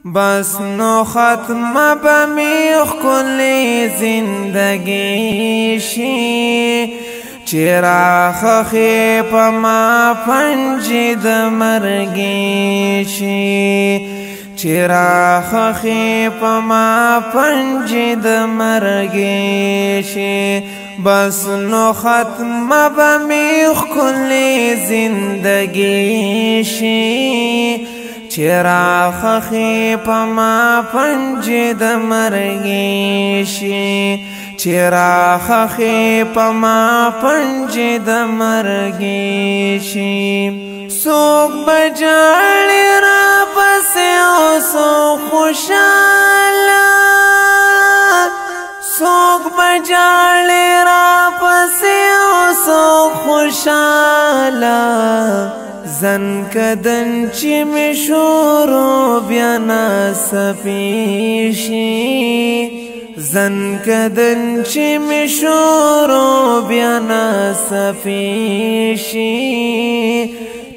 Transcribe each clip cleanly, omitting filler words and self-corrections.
بس نو ختم بمیخ کلی زندگی شي چرا خخی پما پنجی د مرگی شي چرا خخی پما پنجی د مرگی شي بس نو ختم بمیخ کلی زندگی شي چرا خخی پما پنجی د مرگی شي چرا خخی پما پنجی د مرگی شي سوک بجالی را پسی او سو خوشالا سوک بجالی را پسی او سو خوشالا زن کدن چی می شورو بیانا سپیشی زن کدن چی می شورو بیانا سپیشی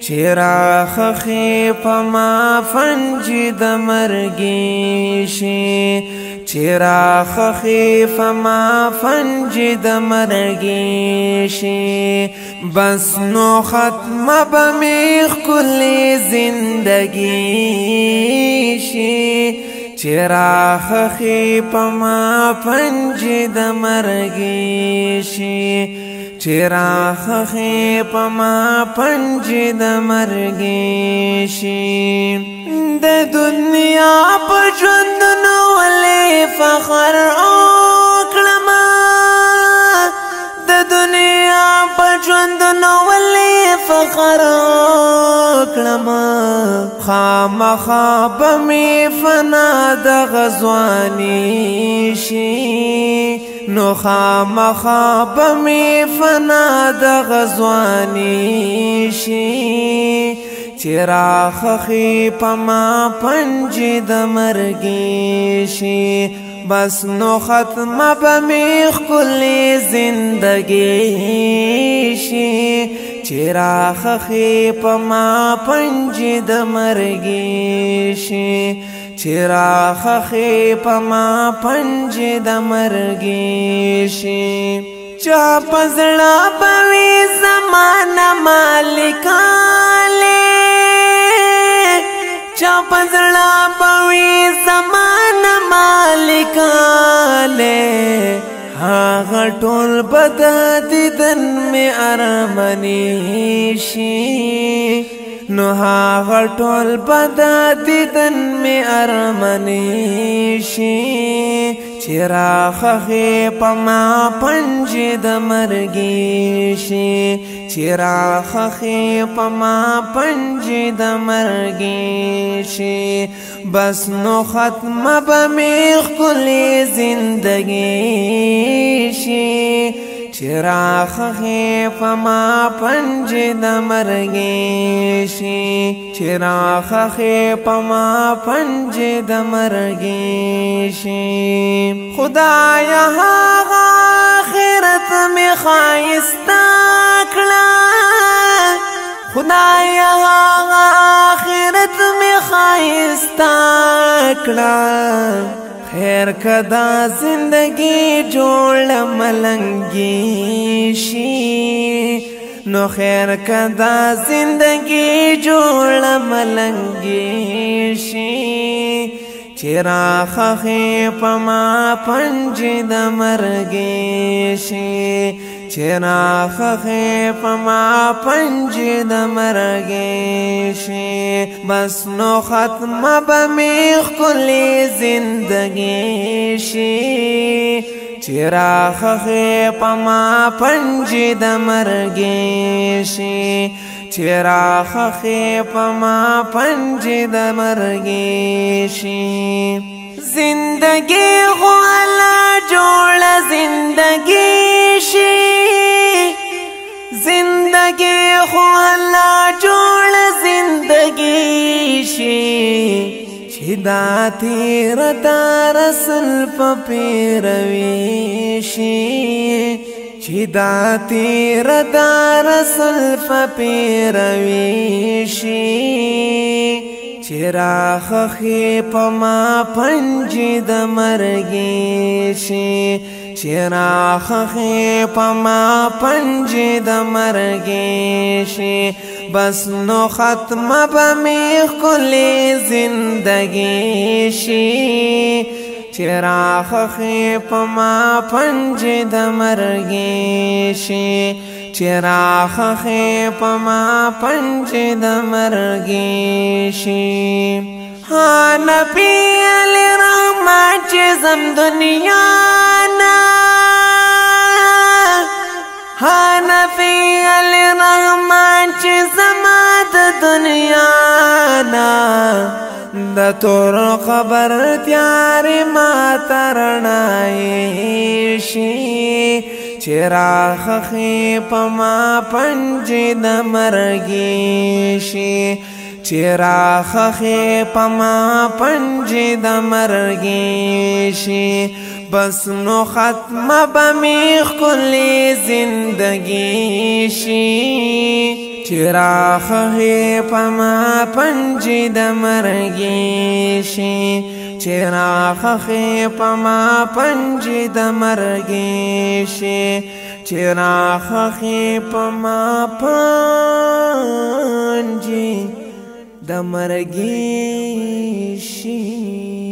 چرا خخی پما فنجی د مرگی شي چرا خخی پما فنجی د مرگی شي بس نو ختم بمیخ کلی زندگی شي چرا خخی پما پنجی د مرگی شي چرا خخی پما پنجی د مرگی شي د دنیا په ژوند نو ولې فخر وکړما د دنیا په ژوند نو ولې فخر وکړما خامخا به می فنا د غزوانی شي نو خامخا به می فنا د غزوانی شي چرا خخی پما پنجی د مرگی شي بس نو ختم بمیخ کلی زندگی شي چرا خخی پما پنجی د مرگی شي چرا خخی پما پنجی د مرگی شي چا پزړه بوي زمانہ مالکاله چا پزړه بوي زمانہ مالکاله هاغه ټول بد دیدن می ارمنی شي نو هاغه ټول بد دیدن می ارمنی شي چرا خخی پما پنجی د مرگی شي چرا خخی پما پنجی د مرگی شي بس نو ختم بمیخ کلی زندگی شي چرا خخی پما پنجی د مرگی شي چرا خخی پما پنجی د مرگی شي خدایا هاغه آخرت می خایستا کړه خدایا هاغه آخرت می خایستا کړه خیر کدا زندگی جوړ ملنګی شي نو خیر کدا زندگی جوړ ملنګی شي چرا خخی پما پنجی د مرگی شي چرا خخی پما پنجی د مرگی شي بس نو ختم بمیخ کلی زندگی شي چرا خخی پما پنجی د مرگی شي چرا خخی پما پنجی د مرگی شي زندگی خو الله جوړ زندگی شي زندگی خو الله جوړ زندگی شي چې دا تیر دار رسل په پیروي شي چې دا تیر دار رسل په پیروي شي چراخخی پما پنجی د مرگی شی چراخخی پما پنجی د مرگی شی بس نو ختم بمیخ کلی زندگی شی چراخخی پما پنجی د مرگی شی چراخخی پما پنجی د مرگی شی ها نبی علی رحمت چیزم دنیا نا ها نبی علی رحمت چیزم د دنیا نا د تور خبر تیاری ما ترنائی شی چراخخی پما پنجی د مرگی شی چراخخی پما پنجی د مرگی شی بس نو ختم بمیخ کلی زندگی شی چراخخی پما پنجی د مرگی شی چراخخی پما پنجی د مرگی شی چراخخی پما پنجی د مرگی شی